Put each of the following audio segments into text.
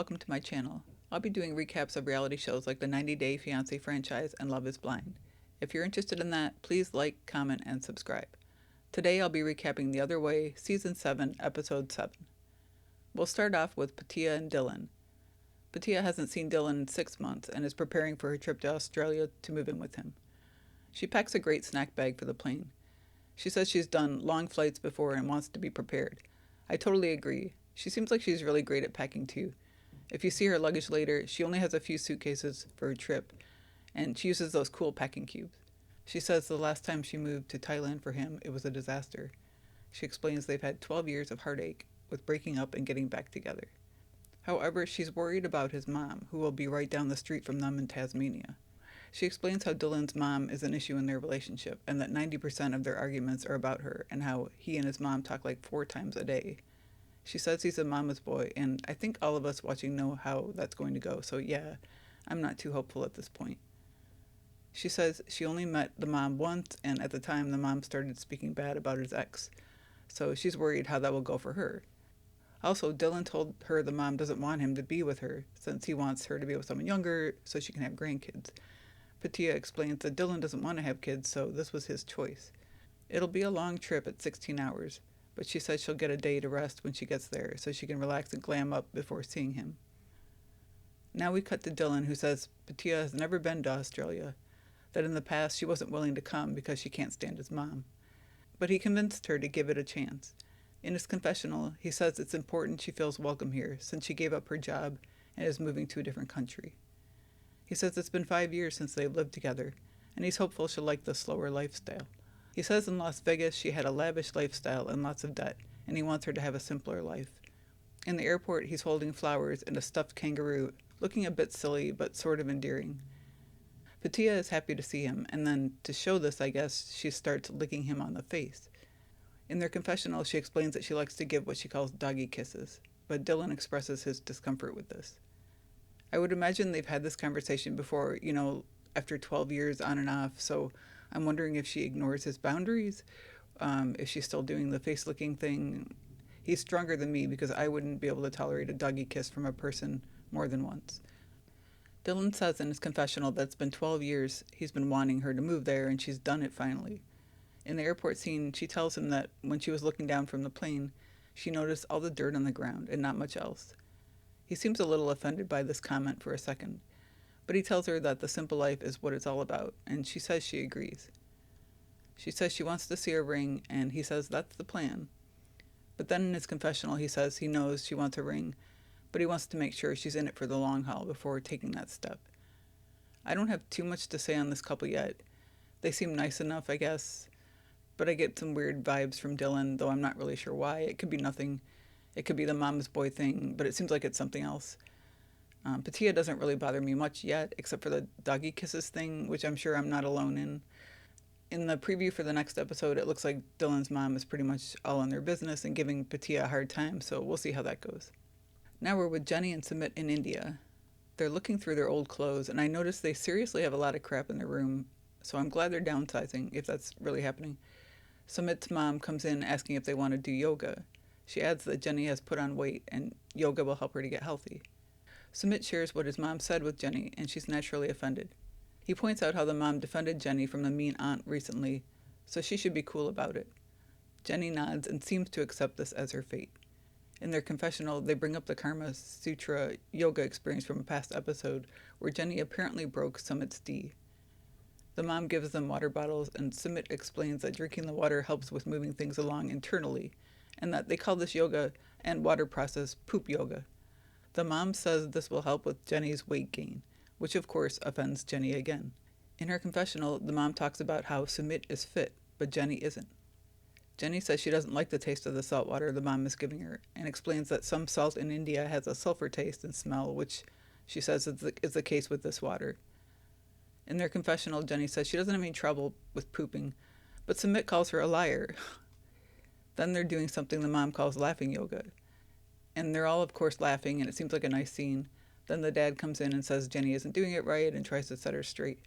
welcome to my channel. I'll be doing recaps of reality shows like the 90-Day Fiancé franchise and Love is Blind. If you're interested in that, please like, comment, and subscribe. Today I'll be recapping The Other Way, Season 7, Episode 7. We'll start off with Pattiya and Dylan. Pattiya hasn't seen Dylan in 6 months and is preparing for her trip to Australia to move in with him. She packs a great snack bag for the plane. She says she's done long flights before and wants to be prepared. I totally agree. She seems like she's really great at packing too. If you see her luggage later, she only has a few suitcases for her trip, and she uses those cool packing cubes. She says the last time she moved to Thailand for him, it was a disaster. She explains they've had 12 years of heartache with breaking up and getting back together. However, she's worried about his mom, who will be right down the street from them in Tasmania. She explains how Dylan's mom is an issue in their relationship and that 90% of their arguments are about her and how he and his mom talk like 4 times a day. She says he's a mama's boy, and I think all of us watching know how that's going to go, so yeah, I'm not too hopeful at this point. She says she only met the mom once, and at the time the mom started speaking bad about his ex, so she's worried how that will go for her. Also, Dylan told her the mom doesn't want him to be with her, since he wants her to be with someone younger so she can have grandkids. Pattiya explains that Dylan doesn't want to have kids, so this was his choice. It'll be a long trip at 16 hours, but she says she'll get a day to rest when she gets there so she can relax and glam up before seeing him. Now we cut to Dylan, who says Pattiya has never been to Australia, that in the past she wasn't willing to come because she can't stand his mom. But he convinced her to give it a chance. In his confessional, he says it's important she feels welcome here since she gave up her job and is moving to a different country. He says it's been 5 years since they've lived together, and he's hopeful she'll like the slower lifestyle. He says in Las Vegas she had a lavish lifestyle and lots of debt, and he wants her to have a simpler life. In the airport, he's holding flowers and a stuffed kangaroo, looking a bit silly but sort of endearing. Pattiya is happy to see him, and then, to show this, I guess, she starts licking him on the face. In their confessional, she explains that she likes to give what she calls doggy kisses, but Dylan expresses his discomfort with this. I would imagine they've had this conversation before, after 12 years on and off, so I'm wondering if she ignores his boundaries, if she's still doing the face-licking thing. He's stronger than me because I wouldn't be able to tolerate a doggy kiss from a person more than once. Dylan says in his confessional that it's been 12 years he's been wanting her to move there, and she's done it finally. In the airport scene, she tells him that when she was looking down from the plane, she noticed all the dirt on the ground and not much else. He seems a little offended by this comment for a second, but he tells her that the simple life is what it's all about, and she says she agrees. She says she wants to see her ring, and he says that's the plan. But then in his confessional, he says he knows she wants a ring, but he wants to make sure she's in it for the long haul before taking that step. I don't have too much to say on this couple yet. They seem nice enough, I guess, but I get some weird vibes from Dylan, though I'm not really sure why. It could be nothing. It could be the mama's boy thing, but it seems like it's something else. Pattiya doesn't really bother me much yet, except for the doggy kisses thing, which I'm sure I'm not alone in. In the preview for the next episode, it looks like Dylan's mom is pretty much all in their business and giving Pattiya a hard time, so we'll see how that goes. Now we're with Johny and Sumit in India. They're looking through their old clothes, and I notice they seriously have a lot of crap in their room, so I'm glad they're downsizing, if that's really happening. Sumit's mom comes in asking if they want to do yoga. She adds that Johny has put on weight, and yoga will help her to get healthy. Sumit shares what his mom said with Johny, and she's naturally offended. He points out how the mom defended Johny from the mean aunt recently, so she should be cool about it. Johny nods and seems to accept this as her fate. In their confessional, they bring up the Karma Sutra yoga experience from a past episode where Johny apparently broke Sumit's D. The mom gives them water bottles, and Sumit explains that drinking the water helps with moving things along internally, and that they call this yoga and water process poop yoga. The mom says this will help with Johny's weight gain, which of course offends Johny again. In her confessional, the mom talks about how Sumit is fit, but Johny isn't. Johny says she doesn't like the taste of the salt water the mom is giving her, and explains that some salt in India has a sulfur taste and smell, which she says is the case with this water. In their confessional, Johny says she doesn't have any trouble with pooping, but Sumit calls her a liar. Then they're doing something the mom calls laughing yoga. And they're all, of course, laughing, and it seems like a nice scene. Then the dad comes in and says Johny isn't doing it right and tries to set her straight.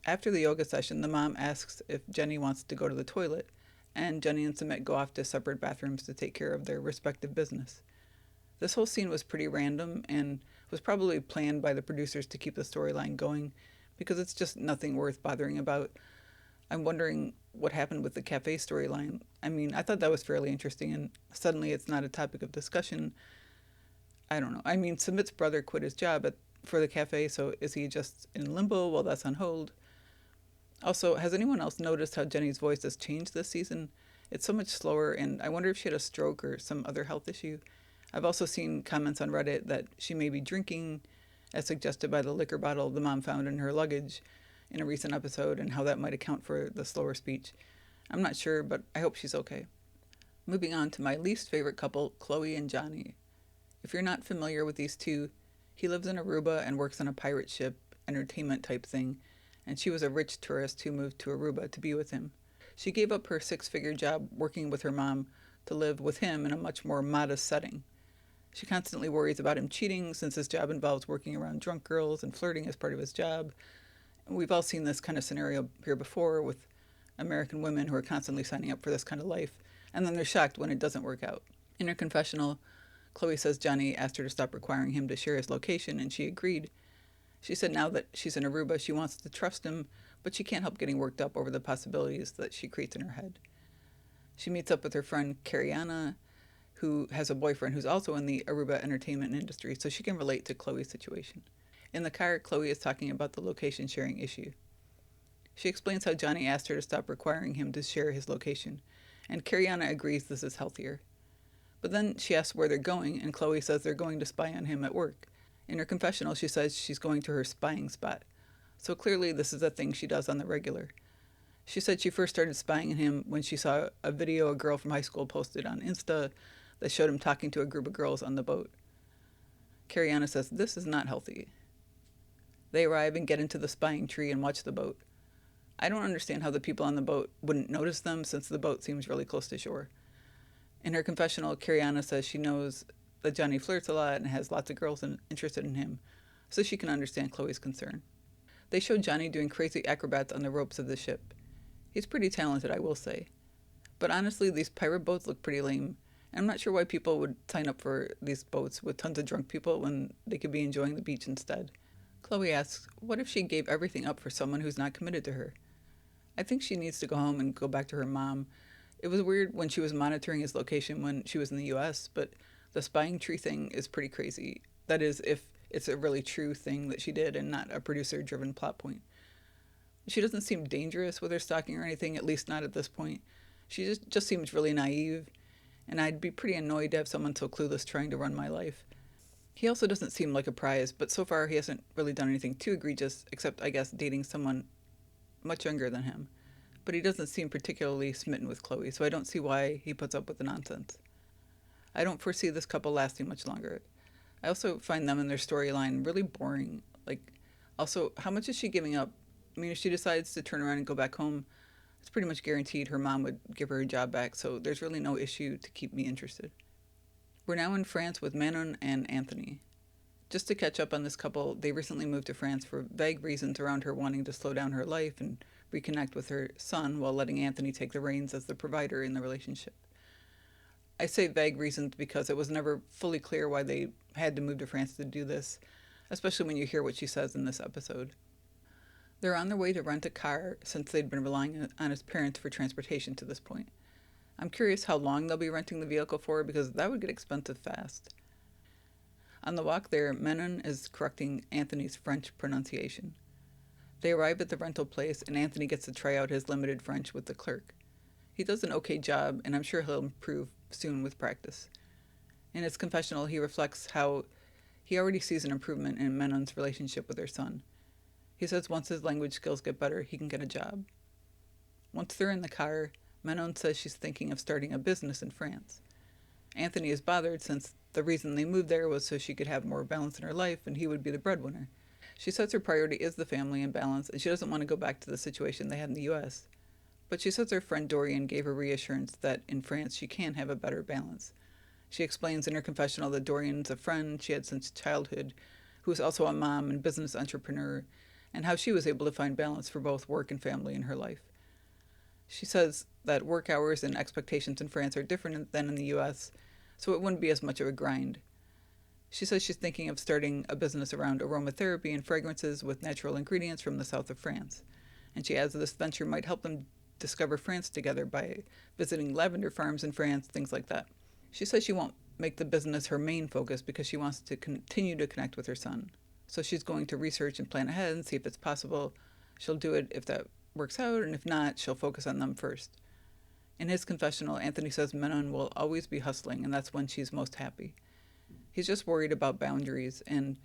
After the yoga session, the mom asks if Johny wants to go to the toilet, and Johny and Sumit go off to separate bathrooms to take care of their respective business. This whole scene was pretty random, and was probably planned by the producers to keep the storyline going because it's just nothing worth bothering about. I'm wondering what happened with the cafe storyline. I mean, I thought that was fairly interesting, and suddenly it's not a topic of discussion. I don't know. I mean, Sumit's brother quit his job for the cafe, so is he just in limbo while that's on hold? Also, has anyone else noticed how Jenny's voice has changed this season? It's so much slower, and I wonder if she had a stroke or some other health issue. I've also seen comments on Reddit that she may be drinking, as suggested by the liquor bottle the mom found in her luggage in a recent episode, and how that might account for the slower speech. I'm not sure, but I hope she's okay. Moving on to my least favorite couple, Chloe and Johny. If you're not familiar with these two, he lives in Aruba and works on a pirate ship, entertainment type thing, and she was a rich tourist who moved to Aruba to be with him. She gave up her six-figure job working with her mom to live with him in a much more modest setting. She constantly worries about him cheating since his job involves working around drunk girls and flirting as part of his job. We've all seen this kind of scenario here before with American women who are constantly signing up for this kind of life, and then they're shocked when it doesn't work out. In her confessional, Chloe says Johny asked her to stop requiring him to share his location, and she agreed. She said now that she's in Aruba, she wants to trust him, but she can't help getting worked up over the possibilities that she creates in her head. She meets up with her friend Kariana, who has a boyfriend who's also in the Aruba entertainment industry, so she can relate to Chloe's situation. In the car, Chloe is talking about the location sharing issue. She explains how Johny asked her to stop requiring him to share his location, and Kariana agrees this is healthier. But then she asks where they're going, and Chloe says they're going to spy on him at work. In her confessional, she says she's going to her spying spot. So clearly this is a thing she does on the regular. She said she first started spying on him when she saw a video a girl from high school posted on Insta that showed him talking to a group of girls on the boat. Kariana says this is not healthy. They arrive and get into the spying tree and watch the boat. I don't understand how the people on the boat wouldn't notice them since the boat seems really close to shore. In her confessional, Kariana says she knows that Johny flirts a lot and has lots of girls interested in him, so she can understand Chloe's concern. They show Johny doing crazy acrobats on the ropes of the ship. He's pretty talented, I will say. But honestly, these pirate boats look pretty lame, and I'm not sure why people would sign up for these boats with tons of drunk people when they could be enjoying the beach instead. Chloe asks, what if she gave everything up for someone who's not committed to her? I think she needs to go home and go back to her mom. It was weird when she was monitoring his location when she was in the US, but the spying tree thing is pretty crazy. That is, if it's a really true thing that she did and not a producer-driven plot point. She doesn't seem dangerous with her stalking or anything, at least not at this point. She just seems really naive, and I'd be pretty annoyed to have someone so clueless trying to run my life. He also doesn't seem like a prize, but so far he hasn't really done anything too egregious, except, I guess, dating someone much younger than him. But he doesn't seem particularly smitten with Chloe, so I don't see why he puts up with the nonsense. I don't foresee this couple lasting much longer. I also find them and their storyline really boring. Also, how much is she giving up? I mean, if she decides to turn around and go back home, it's pretty much guaranteed her mom would give her job back, so there's really no issue to keep me interested. We're now in France with Manon and Anthony. Just to catch up on this couple, they recently moved to France for vague reasons around her wanting to slow down her life and reconnect with her son while letting Anthony take the reins as the provider in the relationship. I say vague reasons because it was never fully clear why they had to move to France to do this, especially when you hear what she says in this episode. They're on their way to rent a car since they'd been relying on his parents for transportation to this point. I'm curious how long they'll be renting the vehicle for because that would get expensive fast. On the walk there, Manon is correcting Anthony's French pronunciation. They arrive at the rental place and Anthony gets to try out his limited French with the clerk. He does an okay job and I'm sure he'll improve soon with practice. In his confessional, he reflects how he already sees an improvement in Manon's relationship with her son. He says once his language skills get better, he can get a job. Once they're in the car, Manon says she's thinking of starting a business in France. Anthony is bothered since the reason they moved there was so she could have more balance in her life and he would be the breadwinner. She says her priority is the family and balance and she doesn't want to go back to the situation they had in the US. But she says her friend Dorian gave her reassurance that in France she can have a better balance. She explains in her confessional that Dorian's a friend she had since childhood, who is also a mom and business entrepreneur, and how she was able to find balance for both work and family in her life. She says that work hours and expectations in France are different than in the US, so it wouldn't be as much of a grind. She says she's thinking of starting a business around aromatherapy and fragrances with natural ingredients from the south of France. And she adds that this venture might help them discover France together by visiting lavender farms in France, things like that. She says she won't make the business her main focus because she wants to continue to connect with her son. So she's going to research and plan ahead and see if it's possible. She'll do it if that works out, and if not, she'll focus on them first. In his confessional, Anthony says Manon will always be hustling, and that's when she's most happy. He's just worried about boundaries and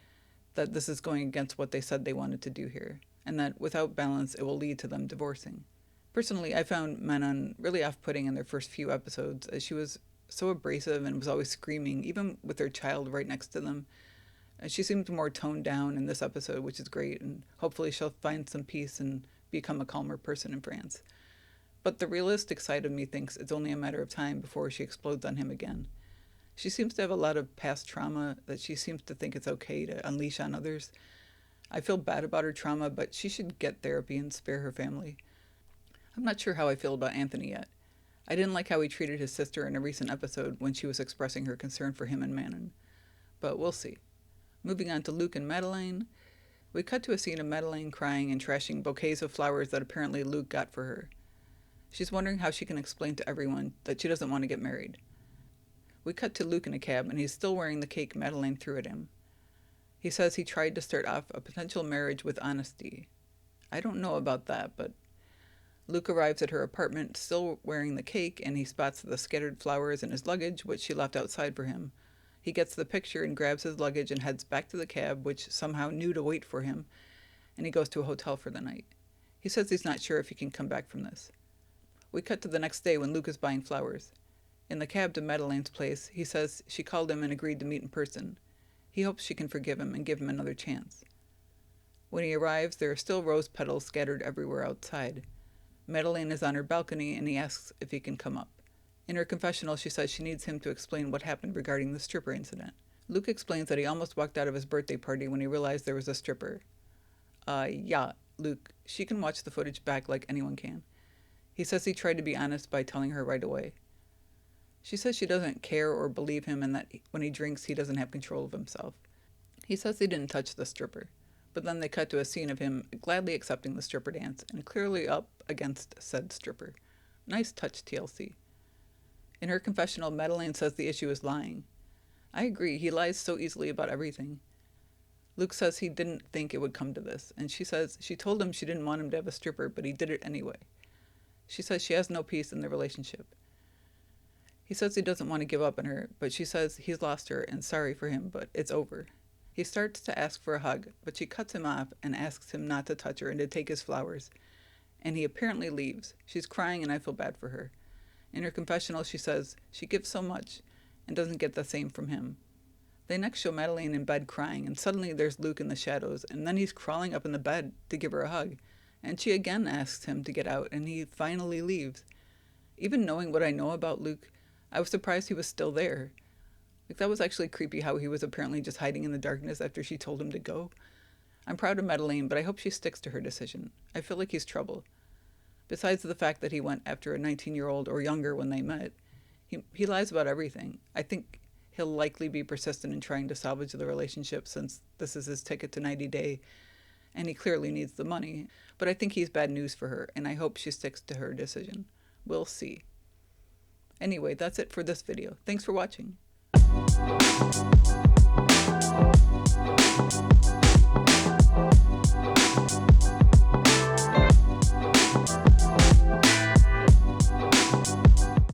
that this is going against what they said they wanted to do here, and that without balance, it will lead to them divorcing. Personally, I found Manon really off-putting in their first few episodes, as she was so abrasive and was always screaming, even with their child right next to them. She seemed more toned down in this episode, which is great, and hopefully she'll find some peace and become a calmer person in France. But the realistic side of me thinks it's only a matter of time before she explodes on him again. She seems to have a lot of past trauma that she seems to think it's okay to unleash on others. I feel bad about her trauma, but she should get therapy and spare her family. I'm not sure how I feel about Anthony yet. I didn't like how he treated his sister in a recent episode when she was expressing her concern for him and Manon. But we'll see. Moving on to Luke and Madeleine, we cut to a scene of Madeleine crying and trashing bouquets of flowers that apparently Luke got for her. She's wondering how she can explain to everyone that she doesn't want to get married. We cut to Luke in a cab, and he's still wearing the cake Madeleine threw at him. He says he tried to start off a potential marriage with honesty. I don't know about that, but Luke arrives at her apartment still wearing the cake, and he spots the scattered flowers in his luggage, which she left outside for him. He gets the picture and grabs his luggage and heads back to the cab, which somehow knew to wait for him, and he goes to a hotel for the night. He says he's not sure if he can come back from this. We cut to the next day when Luke is buying flowers. In the cab to Madeleine's place, he says she called him and agreed to meet in person. He hopes she can forgive him and give him another chance. When he arrives, there are still rose petals scattered everywhere outside. Madeleine is on her balcony, and he asks if he can come up. In her confessional, she says she needs him to explain what happened regarding the stripper incident. Luke explains that he almost walked out of his birthday party when he realized there was a stripper. Yeah, Luke, she can watch the footage back like anyone can. He says he tried to be honest by telling her right away. She says she doesn't care or believe him, and that when he drinks, he doesn't have control of himself. He says he didn't touch the stripper, but then they cut to a scene of him gladly accepting the stripper dance and clearly up against said stripper. Nice touch, TLC. In her confessional, Madeleine says the issue is lying. I agree, he lies so easily about everything. Luke says he didn't think it would come to this, and she says she told him she didn't want him to have a stripper, but he did it anyway. She says she has no peace in the relationship. He says he doesn't want to give up on her, but she says he's lost her and sorry for him, but it's over. He starts to ask for a hug, but she cuts him off and asks him not to touch her and to take his flowers. And he apparently leaves. She's crying, and I feel bad for her. In her confessional, she says she gives so much and doesn't get the same from him. They next show Madeleine in bed crying, and suddenly there's Luke in the shadows, and then he's crawling up in the bed to give her a hug. And she again asks him to get out, and he finally leaves. Even knowing what I know about Luke, I was surprised he was still there. That was actually creepy how he was apparently just hiding in the darkness after she told him to go. I'm proud of Madeleine, but I hope she sticks to her decision. I feel like he's trouble. Besides the fact that he went after a 19-year-old or younger when they met, he lies about everything. I think he'll likely be persistent in trying to salvage the relationship since this is his ticket to 90 Day, and he clearly needs the money. But I think he's bad news for her, and I hope she sticks to her decision. We'll see. Anyway, that's it for this video. Thanks for watching.